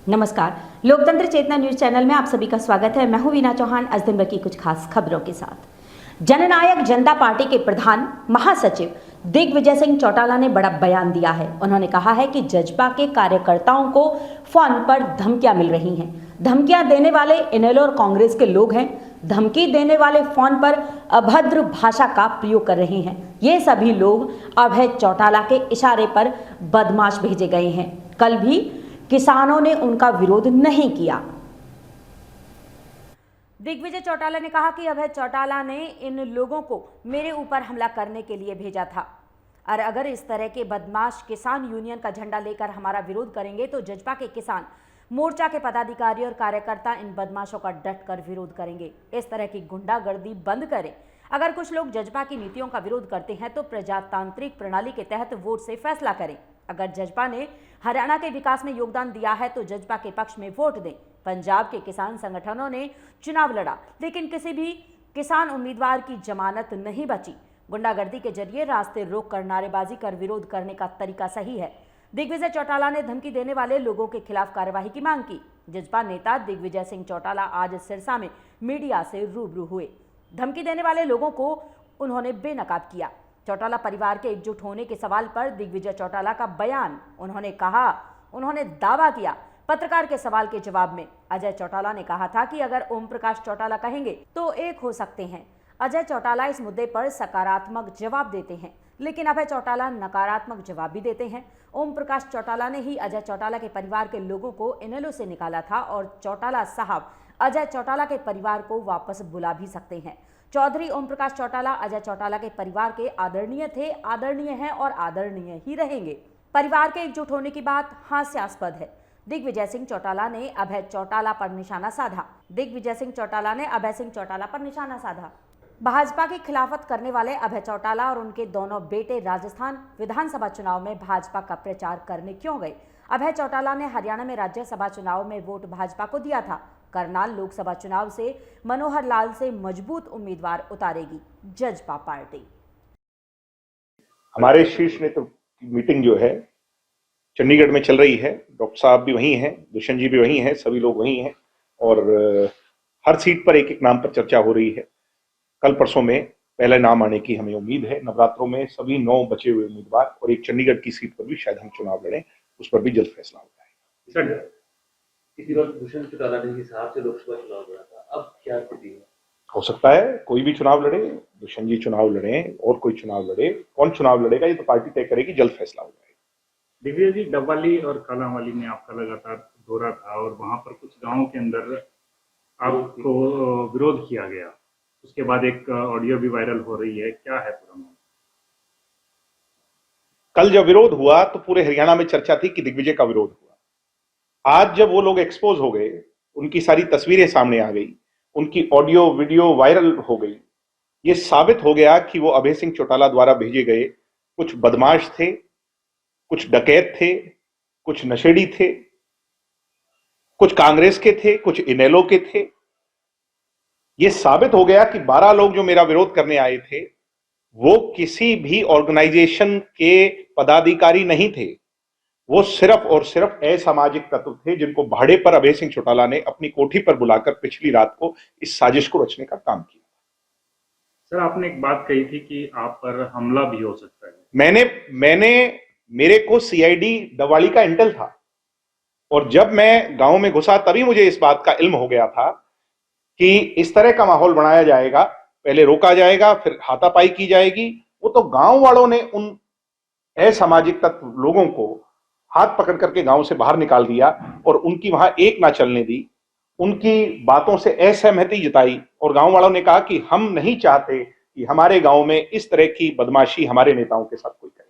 नमस्कार, लोकतंत्र चेतना news channel में आप सभी का स्वागत है। मैं हूं वीना चौहान। आज दिन भर की कुछ खास खबरों के साथ। जननायक जनता पार्टी के प्रधान महासचिव दिग्विजय सिंह चौटाला ने बड़ा बयान दिया है। उन्होंने कहा है कि जजपा के कार्यकर्ताओं को फोन पर धमकियां मिल रही हैं। धमकियां देने वाले इनेलो और कांग्रेस के लोग हैं। धमकी देने वाले फोन पर अभद्र भाषा का प्रयोग कर रहे हैं। ये सभी लोग अभय चौटाला के इशारे पर बदमाश भेजे गए हैं। कल भी किसानों ने उनका विरोध नहीं किया। दिग्विजय चौटाला ने कहा कि अभय चौटाला ने इन लोगों को मेरे ऊपर हमला करने के लिए भेजा था और अगर इस तरह के बदमाश किसान यूनियन का झंडा लेकर हमारा विरोध करेंगे तो जजपा के किसान मोर्चा के पदाधिकारी और कार्यकर्ता इन बदमाशों का डट कर विरोध करेंगे। इस तरह की गुंडागर्दी बंद करें। अगर कुछ लोग जजपा की नीतियों का विरोध करते हैं तो प्रजातांत्रिक प्रणाली के तहत वोट से फैसला करें। अगर जजपा ने हरियाणा के विकास में योगदान दिया है तो जजपा के पक्ष में वोट दें। पंजाब के किसान संगठनों ने चुनाव लड़ा लेकिन किसी भी किसान उम्मीदवार की जमानत नहीं बची। गुंडागर्दी के जरिए रास्ते रोक कर नारेबाजी कर विरोध करने का तरीका सही है। दिग्विजय चौटाला ने धमकी देने वाले लोगों के खिलाफ कार्यवाही की मांग की। जजपा नेता दिग्विजय सिंह चौटाला आज सिरसा में मीडिया से रूबरू हुए। धमकी देने वाले लोगों को उन्होंने बेनकाब किया। चौटाला परिवार के एकजुट होने के सवाल पर दिग्विजय चौटाला का बयान। उन्होंने दावा किया। पत्रकार के सवाल के जवाब में अजय चौटाला ने कहा था कि अगर ओम प्रकाश चौटाला कहेंगे तो एक हो सकते हैं। अजय चौटाला इस मुद्दे पर सकारात्मक जवाब देते हैं लेकिन अभय चौटाला नकारात्मक जवाब भी देते हैं। ओम प्रकाश चौटाला ने ही अजय चौटाला के परिवार के लोगों को इनेलो से निकाला था और चौटाला साहब अजय चौटाला के परिवार को वापस बुला भी सकते हैं। चौधरी ओम प्रकाश चौटाला अजय चौटाला के परिवार के आदरणीय थे, आदरणीय हैं और आदरणीय ही रहेंगे। परिवार के एकजुट होने की बात हास्यास्पद है। दिग्विजय सिंह चौटाला ने अभय चौटाला पर निशाना साधा। भाजपा की खिलाफत करने वाले अभय चौटाला और उनके दोनों बेटे राजस्थान विधानसभा चुनाव में भाजपा का प्रचार करने क्यों गए? अभय चौटाला ने हरियाणा में राज्यसभा चुनाव में वोट भाजपा को दिया था। करनाल लोकसभा चुनाव से मनोहर लाल से मजबूत उम्मीदवार उतारेगी जजपा पार्टी। हमारे शीर्ष नेतृत्व की मीटिंग जो है चंडीगढ़ में चल रही है। डॉक्टर साहब भी वहीं हैं, दुष्यंत जी भी वहीं हैं, सभी लोग वहीं हैं और हर सीट पर एक एक नाम पर चर्चा हो रही है। कल परसों में पहले नाम आने की हमें उम्मीद है। नवरात्रों में सभी 9 बचे हुए उम्मीदवार और एक चंडीगढ़ की सीट पर भी शायद हम चुनाव लड़ें, उस पर भी जल्द फैसला हो जाएगा। किसी वक्त दुष्यंत चौटाला ने हिसाब से लोकसभा चुनाव लड़ा था, अब क्या स्थिति है? हो सकता है कोई भी चुनाव लड़े, दुष्यंत जी चुनाव लड़े और कोई चुनाव लड़े। कौन चुनाव लड़ेगा ये तो पार्टी तय करेगी, जल्द फैसला हो जाएगा। दिग्विजय जी, डबवाली और कालांवाली में आपका लगातार दौरा था और वहां पर कुछ गांवों के अंदर आपको विरोध किया गया। उसके बाद एक ऑडियो भी वायरल हो रही है, क्या है पूरा मामला? कल जब विरोध हुआ तो पूरे हरियाणा में चर्चा थी कि दिग्विजय का विरोध हुआ। आज जब वो लोग एक्सपोज हो गए, उनकी सारी तस्वीरें सामने आ गई, उनकी ऑडियो वीडियो वायरल हो गई, ये साबित हो गया कि वो अभय सिंह चौटाला द्वारा भेजे गए कुछ बदमाश थे, कुछ डकैत थे, कुछ नशेड़ी थे, कुछ कांग्रेस के थे, कुछ इनेलो के थे। ये साबित हो गया कि 12 लोग जो मेरा विरोध करने आए थे वो किसी भी ऑर्गेनाइजेशन के पदाधिकारी नहीं थे। वो सिर्फ और सिर्फ असामाजिक तत्व थे जिनको भाड़े पर अभय सिंह चौटाला ने अपनी कोठी पर बुलाकर पिछली रात को इस साजिश को रचने का काम किया। सर, आपने एक बात कही थी कि आप पर हमला भी हो सकता है। मेरे को सीआईडी डबवाली का इंटेल था और जब मैं गांव में घुसा तभी मुझे इस बात का इल्म हो गया था कि इस तरह का माहौल बनाया जाएगा, पहले रोका जाएगा, फिर हाथापाई की जाएगी। वो तो गांव वालों ने उन असामाजिक तत्व लोगों को हाथ पकड़ करके गांव से बाहर निकाल दिया और उनकी वहां एक ना चलने दी। उनकी बातों से असहमति जताई और गांव वालों ने कहा कि हम नहीं चाहते कि हमारे गांव में इस तरह की बदमाशी हमारे नेताओं के साथ कोई करे।